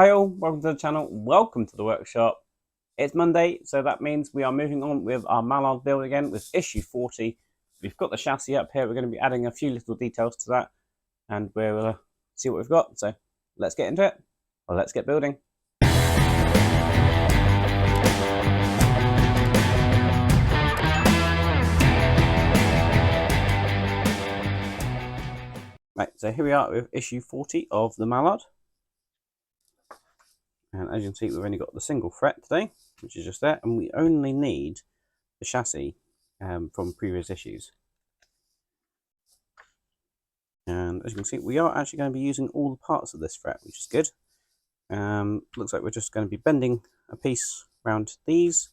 Hi all, welcome to the channel, welcome to the workshop. It's Monday, so that means we are moving on with our Mallard build again with issue 40. We've got the chassis up here, we're going to be adding a few little details to that, and we'll see what we've got. So let's get into it, well, let's get building. Right, so here we are with issue 40 of the Mallard. And as you can see, we've only got the single fret today, which is just there, and we only need the chassis from previous issues. And as you can see, we are actually going to be using all the parts of this fret, which is good. Looks like we're just going to be bending a piece around these.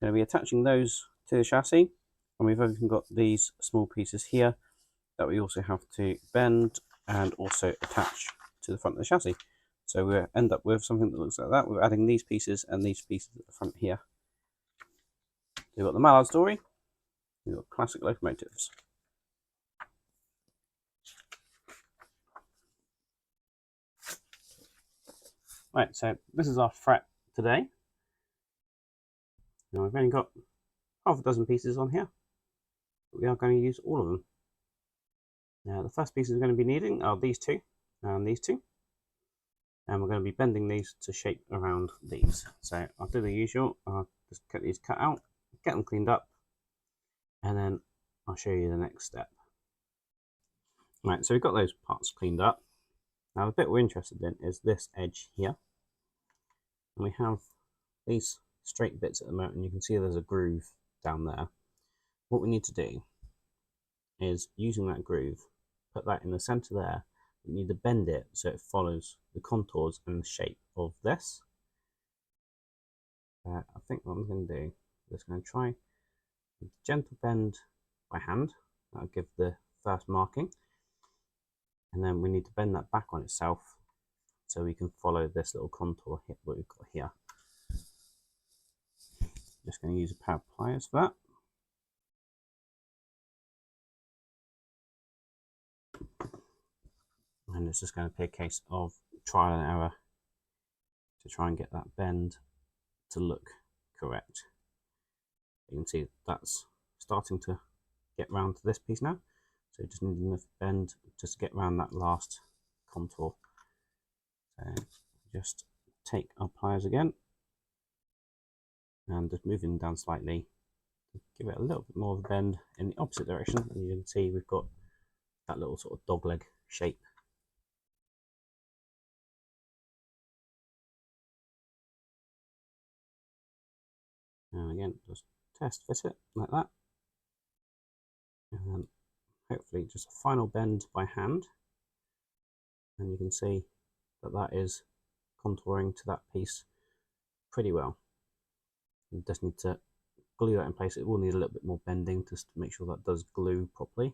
Going to be attaching those to the chassis, and we've even got these small pieces here that we also have to bend and also attach to the front of the chassis. So we'll end up with something that looks like that. We're adding these pieces and these pieces at the front here. We've got the Mallard story. We've got classic locomotives. Right, so this is our fret today. Now we've only got half a dozen pieces on here, but we are going to use all of them. Now the first pieces we're going to be needing are these two and these two, and we're going to be bending these to shape around these. So I'll do the usual, I'll just get these cut out, get them cleaned up, and then I'll show you the next step. Right, so we've got those parts cleaned up. Now the bit we're interested in is this edge here, and we have these straight bits at the moment, and you can see there's a groove down there. What we need to do is, using that groove, put that in the center there. We need to bend it so it follows the contours and the shape of this. I think what I'm going to do is just going to try a gentle bend by hand. That'll give the first marking, and then we need to bend that back on itself so we can follow this little contour here, what we've got here. Just going to use a pair of pliers for that. And it's just going to be a case of trial and error to try and get that bend to look correct. You can see that's starting to get round to this piece now, so you just need enough bend just to get around that last contour. So just take our pliers again and just moving down slightly to give it a little bit more of a bend in the opposite direction, and you can see we've got that little sort of dog leg shape. And again, just test fit it like that, and then hopefully just a final bend by hand, and you can see that that is contouring to that piece pretty well. You just need to glue that in place. It will need a little bit more bending just to make sure that does glue properly,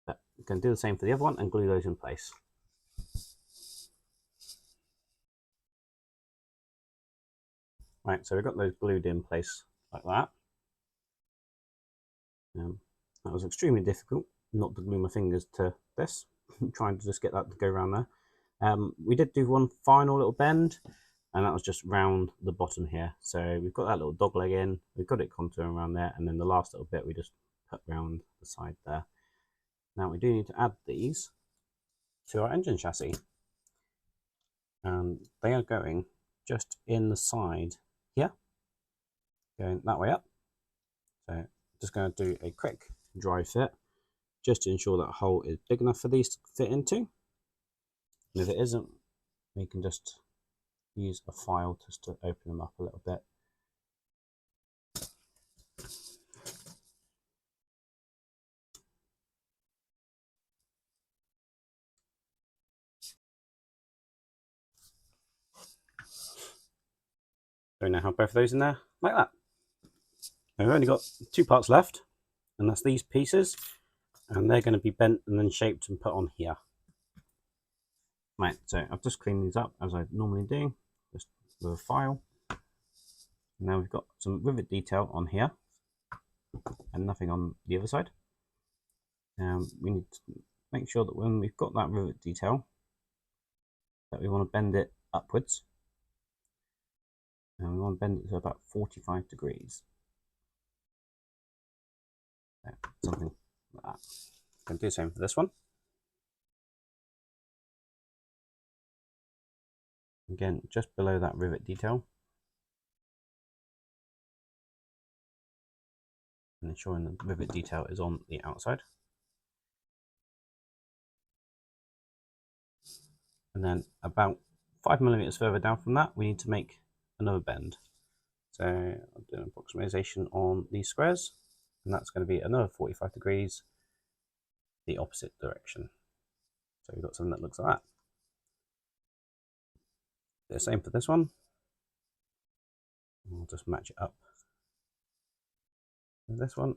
but you can do the same for the other one and glue those in place. Right, so we've got those glued in place like that. That was extremely difficult not to glue my fingers to this, trying to just get that to go around there. We did do one final little bend, and that was just round the bottom here. So we've got that little dog leg in, we've got it contouring around there, and then the last little bit we just put round the side there. Now we do need to add these to our engine chassis, and they are going just in the side here, going that way up. So just going to do a quick dry fit just to ensure that hole is big enough for these to fit into, and if it isn't, we can just use a file just to open them up a little bit. So we now have both of those in there like that. Now we've only got two parts left, and that's these pieces, and they're going to be bent and then shaped and put on here. Right, so I've just cleaned these up as I normally do, just with a file. Now we've got some rivet detail on here and nothing on the other side. We need to make sure that when we've got that rivet detail, but we want to bend it upwards, and we want to bend it to about 45 degrees. So, something like that. I'm going to do the same for this one. Again, just below that rivet detail, and ensuring the rivet detail is on the outside. And then about 5mm further down from that, we need to make another bend. So I'm doing an approximation on these squares, and that's going to be another 45 degrees, the opposite direction. So we've got something that looks like that. The same for this one. We'll just match it up with this one.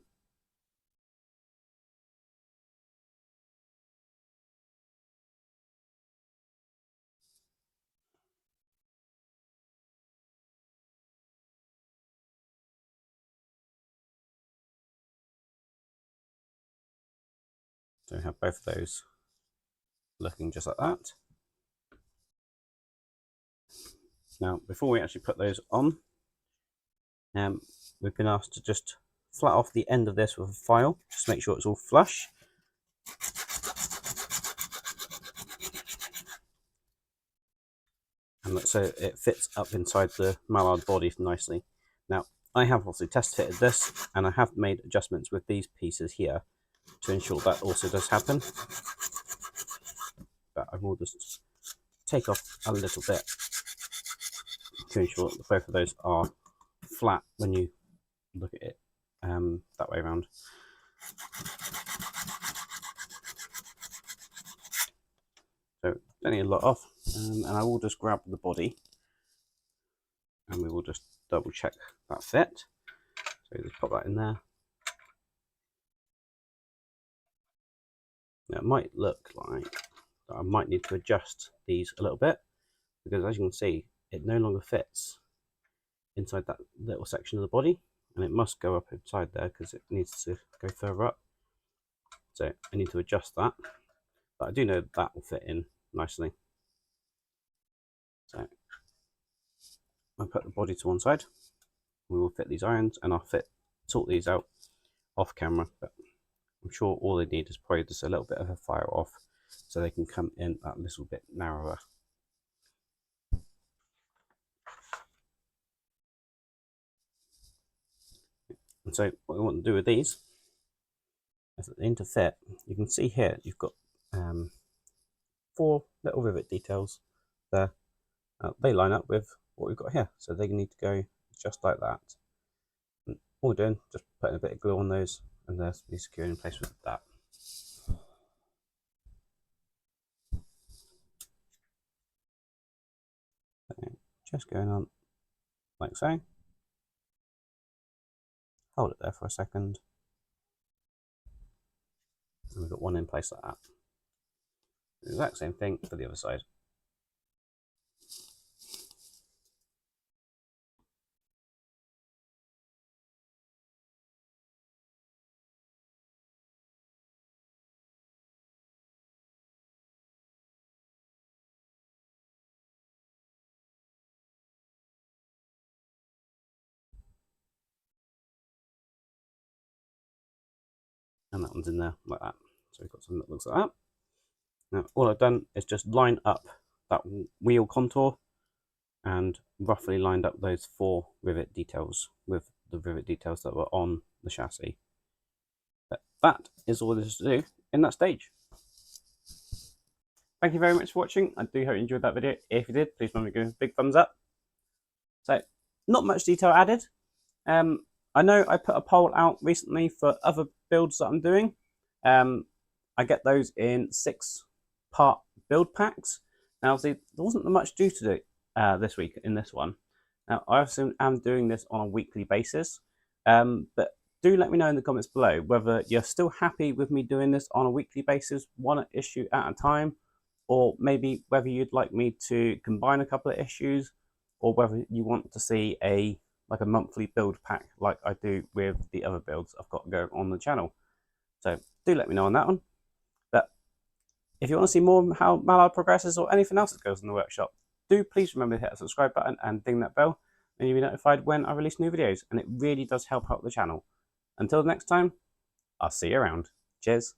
So we have both of those looking just like that. Now, before we actually put those on, we've been asked to just flat off the end of this with a file, just to make sure it's all flush. And so it fits up inside the mallard body nicely. Now, I have also test fitted this, and I have made adjustments with these pieces here to ensure that also does happen. But I will just take off a little bit to ensure that both of those are flat when you look at it that way around. So don't need a lot off, and I will just grab the body, and we will just double check that fit. So just pop that in there. Now it might look like I might need to adjust these a little bit, because as you can see, it no longer fits inside that little section of the body, and it must go up inside there because it needs to go further up. So I need to adjust that, but I do know that will fit in nicely. So I'll put the body to one side. We will fit these irons, and I'll sort these out off camera, but I'm sure all they need is probably just a little bit of a fire off so they can come in that little bit narrower. And so what we want to do with these is that they need to fit. You can see here you've got 4 little rivet details there. They line up with what we've got here, so they need to go just like that. And all we're doing, just putting a bit of glue on those, and they'll be secured in place with that. So just going on like so. Hold it there for a second. And we've got one in place like that. The exact same thing for the other side. And that one's in there like that. So we've got something that looks like that. Now all I've done is just line up that wheel contour and roughly lined up those 4 rivet details with the rivet details that were on the chassis. But that is all there is to do in that stage. Thank you very much for watching. I do hope you enjoyed that video. If you did, please remember to give it a big thumbs up. So, not much detail added. I know I put a poll out recently for other builds that I'm doing. I get those in 6-part build packs. Now, see, there wasn't much due to do this week in this one. Now, I also am doing this on a weekly basis, but do let me know in the comments below whether you're still happy with me doing this on a weekly basis, one issue at a time, or maybe whether you'd like me to combine a couple of issues, or whether you want to see a monthly build pack like I do with the other builds I've got going on the channel. So do let me know on that one. But If you want to see more how Mallard progresses or anything else that goes in the workshop, do please remember to hit that subscribe button and ding that bell, and you'll be notified when I release new videos, and it really does help out the channel. Until next time, I'll see you around. Cheers.